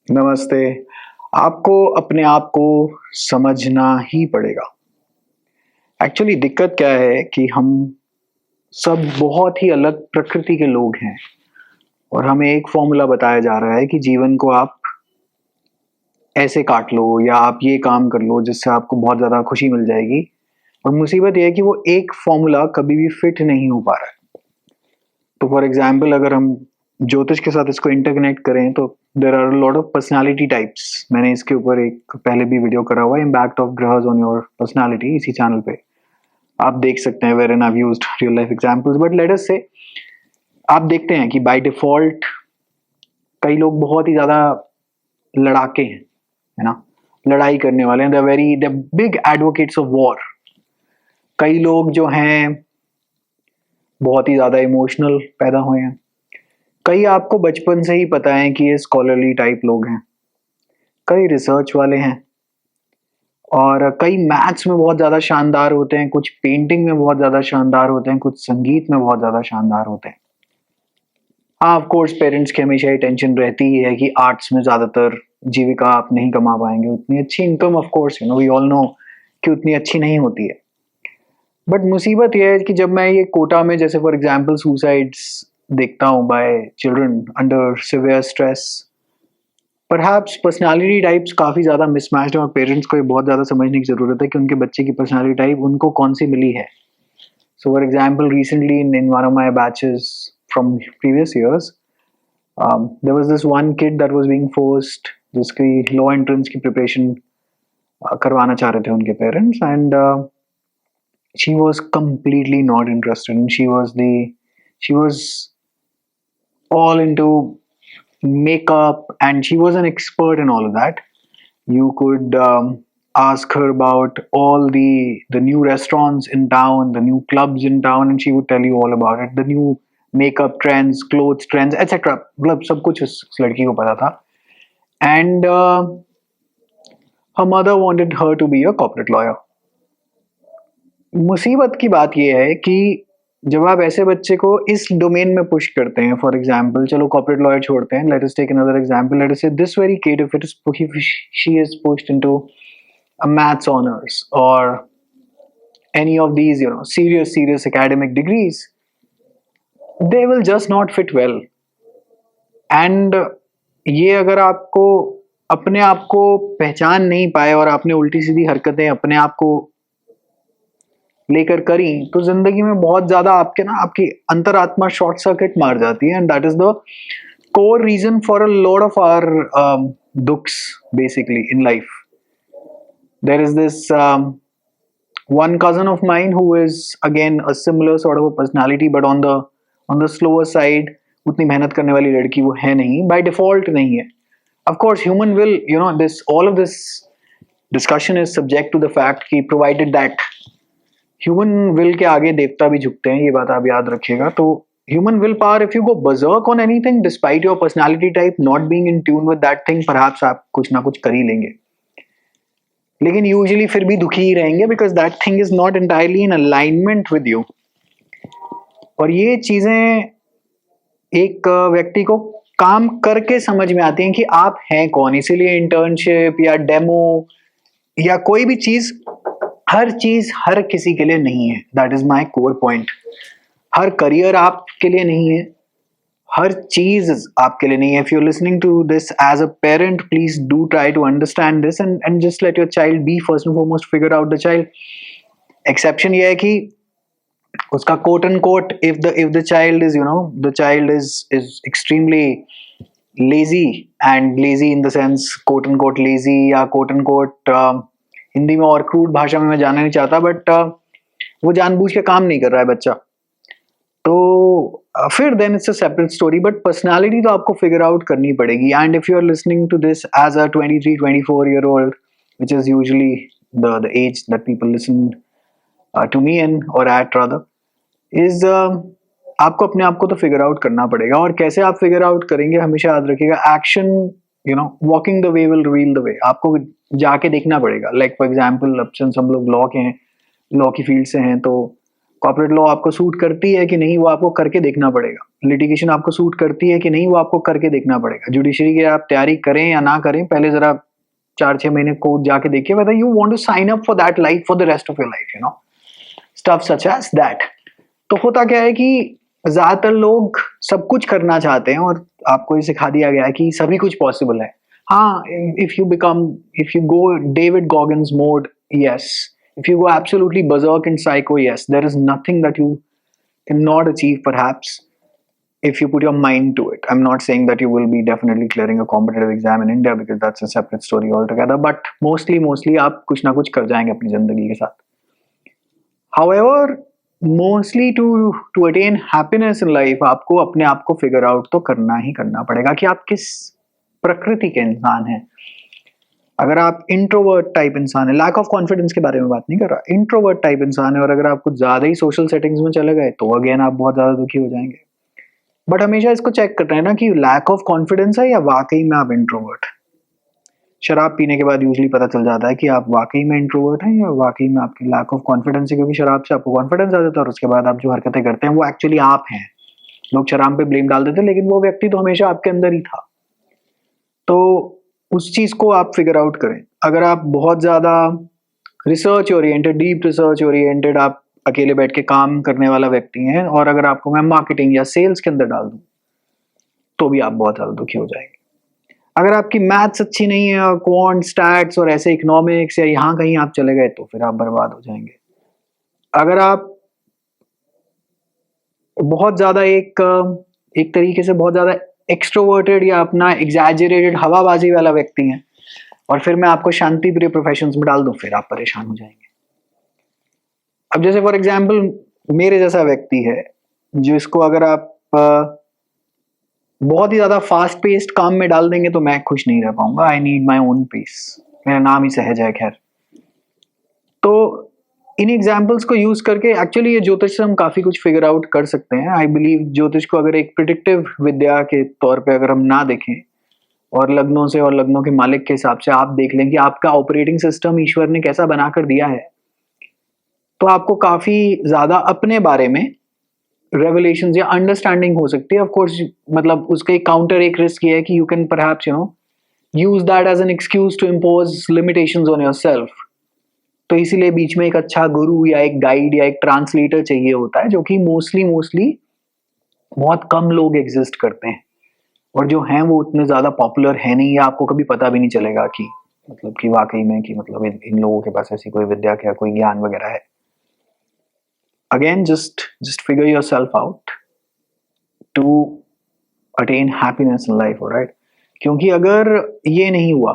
नमस्ते। आपको अपने आप को समझना ही पड़ेगा। एक्चुअली दिक्कत क्या है कि हम सब बहुत ही अलग प्रकृति के लोग हैं और हमें एक फ़ॉर्मूला बताया जा रहा है कि जीवन को आप ऐसे काट लो या आप ये काम कर लो जिससे आपको बहुत ज़्यादा खुशी मिल जाएगी। और मुसीबत ये है कि वो एक फ़ॉर्मूला कभी भी फिट नहीं हो पा रहा है। तो फॉर एग्ज़ाम्पल अगर हम ज्योतिष के साथ इसको इंटरकनेक्ट करें तो there are a lot of personality types. मैंने इसके ऊपर एक पहले भी वीडियो करा हुआ है, impact of grahas on your personality, इसी चैनल पे आप देख सकते हैं, wherein I have used real life examples. But let us say आप देखते हैं कि बाय डिफॉल्ट कई लोग बहुत ही ज़्यादा लड़ाके हैं, है ना? लड़ाई करने वाले हैं, दे बिग एडवोकेट्स ऑफ वॉर। कई लोग जो हैं बहुत ही ज़्यादा इमोशनल पैदा हुए हैं। कई आपको बचपन से ही पता है कि ये स्कॉलरली टाइप लोग हैं। कई रिसर्च वाले हैं और कई मैथ्स में बहुत ज़्यादा शानदार होते हैं, कुछ पेंटिंग में बहुत ज़्यादा शानदार होते हैं, कुछ संगीत में बहुत ज़्यादा शानदार होते हैं। हाँ, ऑफ कोर्स पेरेंट्स की हमेशा ये टेंशन रहती ही है कि आर्ट्स में ज़्यादातर जीविका आप नहीं कमा पाएँगे। उतनी अच्छी income, of course we all know कि उतनी अच्छी नहीं होती है। बट मुसीबत ये है कि जब मैं ये कोटा में जैसे फॉर एग्ज़ाम्पल सुसाइड्स देखता हूँ bye children under severe stress, perhaps personality types काफ़ी ज़्यादा मिसमैच्ड हैं और पेरेंट्स को ये बहुत ज़्यादा समझने की ज़रूरत है कि उनके बच्चे की पर्सनैलिटी टाइप उनको कौन-सी मिली है। So for example, recently in one of my batches from previous years, there was this one kid that was being forced, जिसकी लॉ एंट्रेंस की प्रिपरेशन करवाना चाह रहे थे उनके parents, and she was completely not interested, and she was all into makeup and she was an expert in all of that. You could ask her about all the new restaurants in town, the new clubs in town, and she would tell you all about it. The new makeup trends, clothes trends, etc. मतलब सब कुछ उस लड़की को पता था. And her mother wanted her to be a corporate lawyer. मुसीबत की बात यह है कि जब आप ऐसे बच्चे को इस डोमेन में पुश करते हैं, फॉर एग्जाम्पल चलो कॉर्पोरेट लॉयर छोड़ते हैं, let us take another example, let us say this very kid if it is she is pushed into a maths honors or any of these serious academic degrees, they will just not fit well. And ये अगर आपको अपने आप को पहचान नहीं पाए और आपने उल्टी सीधी हरकतें अपने आप को लेकर करी तो जिंदगी में बहुत ज्यादा आपकी अंतरात्मा शॉर्ट सर्किट मार जाती है, and that is the core reason for a lot of our dukhs basically in life. There is this one cousin of mine who is again a similar sort of a personality, but on the slower side. उतनी मेहनत करने वाली लड़की वो है नहीं, by default नहीं है. Of course, human will, this all of this discussion is subject to the fact कि provided that human will के आगे देवता भी झुकते हैं, ये बात आप याद रखिएगा. तो human willpower, if you go berserk on anything, despite your personality type not being in tune with that thing, perhaps आप कुछ ना कुछ कर ही लेंगे. लेकिन यूजुअली फिर भी दुखी ही रहेंगे because that thing is not entirely in alignment with you. और ये चीजें एक व्यक्ति को काम करके समझ में आती हैं कि आप हैं कौन. इसीलिए इंटर्नशिप या डेमो या कोई भी चीज हर किसी के लिए नहीं है. That is my core point. Her career आपके लिए नहीं है, हर चीज आपके लिए नहीं है. If you are listening to this as a parent, please do try to understand this and just let your child be first and foremost, figure out the child. Exception ये है कि उसका quote and quote if the child is the child is extremely lazy, and lazy in the sense quote unquote lazy या quote unquote Hindi में और crude भाषा में मैं जानना नहीं चाहता, बट वो जानबूझ के काम नहीं कर रहा है बच्चा, तो फिर then it's a separate story. But personality तो आपको फिगर आउट करनी पड़ेगी. And if you are listening to this as a 23-24-year-old, which is usually the age that people listen to me in, or at rather, is आपको अपने आप को तो figure out करना पड़ेगा. और कैसे आप फिगर आउट करेंगे, हमेशा याद रखिएगा, action, walking the way will reveal the way. आपको जाके देखना पड़ेगा. लाइक फॉर एग्जाम्पल, अब सिंस हम लोग लॉ के हैं, लॉ की फील्ड से हैं, तो कॉर्पोरेट लॉ आपको सूट करती है कि नहीं, वो आपको करके देखना पड़ेगा। लिटिगेशन आपको सूट करती है कि नहीं, वो आपको करके देखना पड़ेगा। जुडिशरी की आप तैयारी करें या ना करें, पहले जरा 4-6 महीने कोर्ट जाके देखिए whether you want to sign up for that life for the rest of your life, you know, stuff such as that। तो होता क्या है कि ज्यादातर लोग सब कुछ करना चाहते हैं और आपको ये सिखा दिया गया है कि सभी कुछ पॉसिबल है। हाँ, if you go David Goggins mode, yes, if you go absolutely berserk and psycho, yes, there is nothing that you cannot achieve perhaps if you put your mind to it। I'm not saying that you will be definitely clearing a competitive exam in India because that's a separate story altogether, but mostly आप कुछ ना कुछ कर जाएंगे अपनी जिंदगी के साथ। However, mostly to attain happiness in life, आपको अपने आप को figure out तो करना ही करना पड़ेगा कि आप किस प्रकृति के इंसान हैं। अगर आप इंट्रोवर्ट टाइप इंसान है, लैक ऑफ कॉन्फिडेंस के बारे में बात नहीं कर रहा, इंट्रोवर्ट टाइप इंसान है और अगर आप कुछ ज्यादा ही सोशल सेटिंग्स में चले गए तो अगेन आप बहुत ज्यादा दुखी हो जाएंगे। बट हमेशा इसको चेक करना है ना कि लैक ऑफ कॉन्फिडेंस है या वाकई में आप इंट्रोवर्ट। शराब पीने के बाद यूजली पता चल जाता है कि आप वाकई में इंट्रोवर्ट हैं या वाकई में आपकी लैक ऑफ कॉन्फिडेंस है, क्योंकि शराब से आपको कॉन्फिडेंस आ जाता है और उसके बाद आप जो हरकतें करते हैं वो एक्चुअली आप हैं। लोग शराब पे ब्लेम डाल देते हैं लेकिन वो व्यक्ति तो हमेशा आपके अंदर ही था। तो उस चीज को आप फिगर आउट करें। अगर आप बहुत ज्यादा research oriented, deep research oriented, आप अकेले बैठ के काम करने वाला व्यक्ति हैं और अगर आपको मैं मार्केटिंग या सेल्स के अंदर डाल दूं तो भी आप बहुत ज्यादा दुखी हो जाएंगे। अगर आपकी मैथ्स अच्छी नहीं है और क्वांट, स्टैट्स और ऐसे इकोनॉमिक्स या यहाँ कहीं आप चले गए तो फिर आप बर्बाद हो जाएंगे। अगर आप बहुत ज्यादा एक तरीके से बहुत ज्यादा एक्सट्रोवर्टेड या अपना एग्जैजरेटेड हवाबाजी वाला व्यक्ति हैं और फिर मैं आपको शांति प्रिय प्रोफेशंस में डाल दूं, फिर आप परेशान हो जाएंगे। अब जैसे फॉर एग्जाम्पल मेरे जैसा व्यक्ति है जिसको अगर आप बहुत ही ज्यादा फास्ट पेस्ड काम में डाल देंगे तो मैं खुश नहीं रह पाऊंगा। I need my own space, मेरा नाम ही सहज है। खैर, तो इन एग्जाम्पल्स को यूज करके एक्चुअली ये ज्योतिष से हम काफी कुछ फिगर आउट कर सकते हैं। आई बिलीव ज्योतिष को अगर एक प्रिडिक्टिव विद्या के तौर पे अगर हम ना देखें और लग्नों से और लग्नों के मालिक के हिसाब से आप देख लें कि आपका ऑपरेटिंग सिस्टम ईश्वर ने कैसा बना कर दिया है, तो आपको काफी ज्यादा अपने बारे में रेवलेशंस या अंडरस्टैंडिंग हो सकती है। ऑफ कोर्स मतलब उसका एक काउंटर एक रिस्क ये है कि you can perhaps use that as an excuse to impose limitations on yourself. तो इसीलिए बीच में एक अच्छा गुरु या एक गाइड या एक ट्रांसलेटर चाहिए होता है, जो कि मोस्टली बहुत कम लोग एग्जिस्ट करते हैं और जो हैं वो उतने ज्यादा पॉपुलर है नहीं या आपको कभी पता भी नहीं चलेगा कि मतलब कि वाकई में कि मतलब इन लोगों के पास ऐसी कोई विद्या या कोई ज्ञान वगैरह है। Again just figure yourself out to attain happiness in life, alright? क्योंकि अगर ये नहीं हुआ,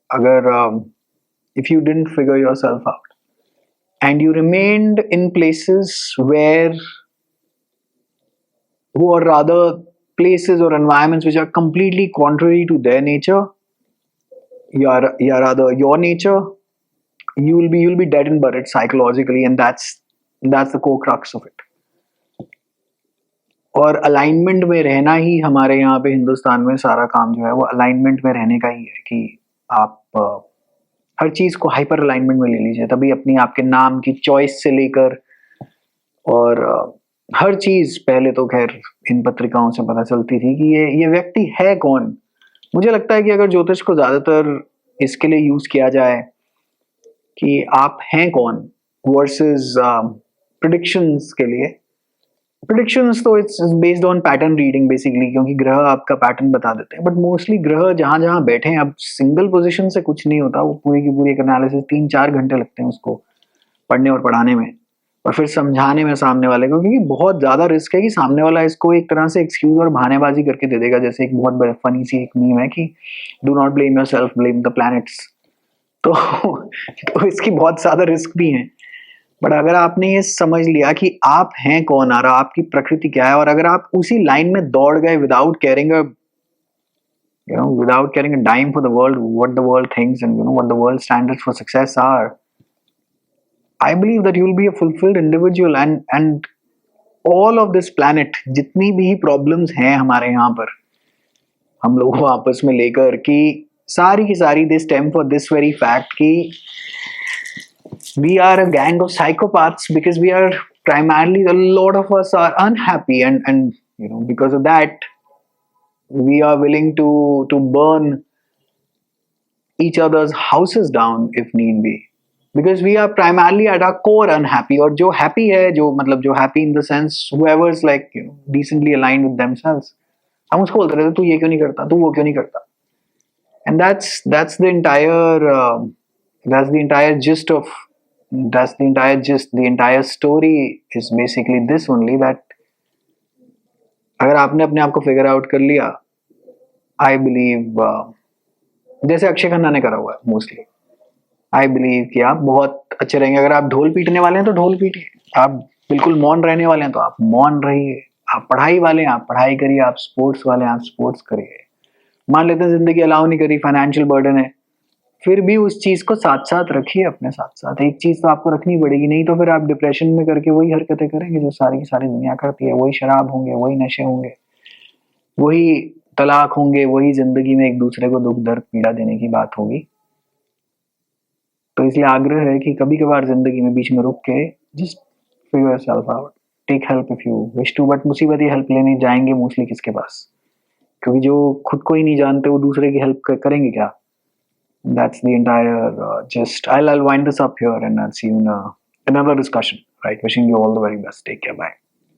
अगर if you didn't figure yourself out and you remained in places where, or rather places or environments which are completely contrary to their nature, rather your nature, you will be dead and buried psychologically, and that's the core crux of it। और alignment में रहना ही हमारे यहाँ पे हिंदुस्तान में सारा काम जो है वो अलाइनमेंट में रहने का ही है कि आप हर चीज को हाइपर अलाइनमेंट में ले लीजिए, तभी अपनी आपके नाम की चॉइस से लेकर और हर चीज पहले तो खैर इन पत्रिकाओं से पता चलती थी कि ये व्यक्ति है कौन। मुझे लगता है कि अगर ज्योतिष को ज्यादातर इसके लिए यूज किया जाए कि आप हैं कौन वर्सेस प्रेडिक्शंस के लिए, प्रेडिक्शंस तो it's based on pattern reading basically, क्योंकि ग्रह आपका पैटर्न बता देते हैं, बट मोस्टली ग्रह जहां जहां बैठे हैं, अब सिंगल पोजीशन से कुछ नहीं होता, वो पूरी की पूरी एक एनालिसिस 3-4 घंटे लगते हैं उसको पढ़ने और पढ़ाने में और फिर समझाने में सामने वाले को, क्योंकि बहुत ज्यादा रिस्क है कि सामने वाला इसको एक तरह से एक्सक्यूज और बहानेबाजी करके दे देगा। जैसे एक बहुत फनी सी एक मीम है कि do not blame yourself, blame the planets. तो इसकी बहुत ज्यादा रिस्क भी है। बट अगर आपने ये समझ लिया कि आप हैं कौन और आपकी प्रकृति क्या है, और अगर आप उसी लाइन में दौड़ गए without carrying a dime for the world, what the world thinks and what the world standards for success are, I believe that you will be a fulfilled individual, and all of this planet, जितनी भी problems हैं हमारे यहाँ पर हम लोगों को आपस में लेकर कि सारी की सारी they stem for this very fact कि we are a gang of psychopaths because we are primarily a lot of us are unhappy, and you know, because of that we are willing to burn each other's houses down if need be, because we are primarily at our core unhappy. और जो happy है, जो मतलब जो happy in the sense whoever is like, you know, decently aligned with themselves, हम उसको बोलते रहते, तू ये क्यों नहीं करता, तू वो क्यों नहीं करता. And that's the entire that's the entire gist of the entire story is basically this only, that अगर आपने अपने आप को फिगर आउट कर लिया, आई बिलीव जैसे अक्षय खन्ना ने करा हुआ है मोस्टली, आई बिलीव कि आप बहुत अच्छे रहेंगे. अगर आप ढोल पीटने वाले हैं तो ढोल पीटिए, आप बिल्कुल मौन रहने वाले हैं तो आप मौन रहिए, आप पढ़ाई वाले हैं आप पढ़ाई करिए, आप स्पोर्ट्स वाले हैं आप स्पोर्ट्स करिए. मान लेते हैं जिंदगी अलाउ नहीं करी, फाइनेंशियल बर्डन है, फिर भी उस चीज को साथ साथ रखिए अपने साथ साथ. एक चीज तो आपको रखनी पड़ेगी, नहीं तो फिर आप डिप्रेशन में करके वही हरकतें करेंगे जो सारी की सारी दुनिया करती है. वही शराब होंगे, वही नशे होंगे, वही तलाक होंगे, वही जिंदगी में एक दूसरे को दुख दर्द पीड़ा देने की बात होगी. तो इसलिए आग्रह है कि कभी कभार जिंदगी में बीच में रुक के just figure yourself out, take help if you wish to. But मुसीबत ही हेल्प लेने जाएंगे मोस्टली किसके पास, क्योंकि जो खुद को ही नहीं जानते वो दूसरे की हेल्प करेंगे क्या. That's the entire gist. I'll wind this up here and I'll see you in another discussion. Right. Wishing you all the very best. Take care. Bye.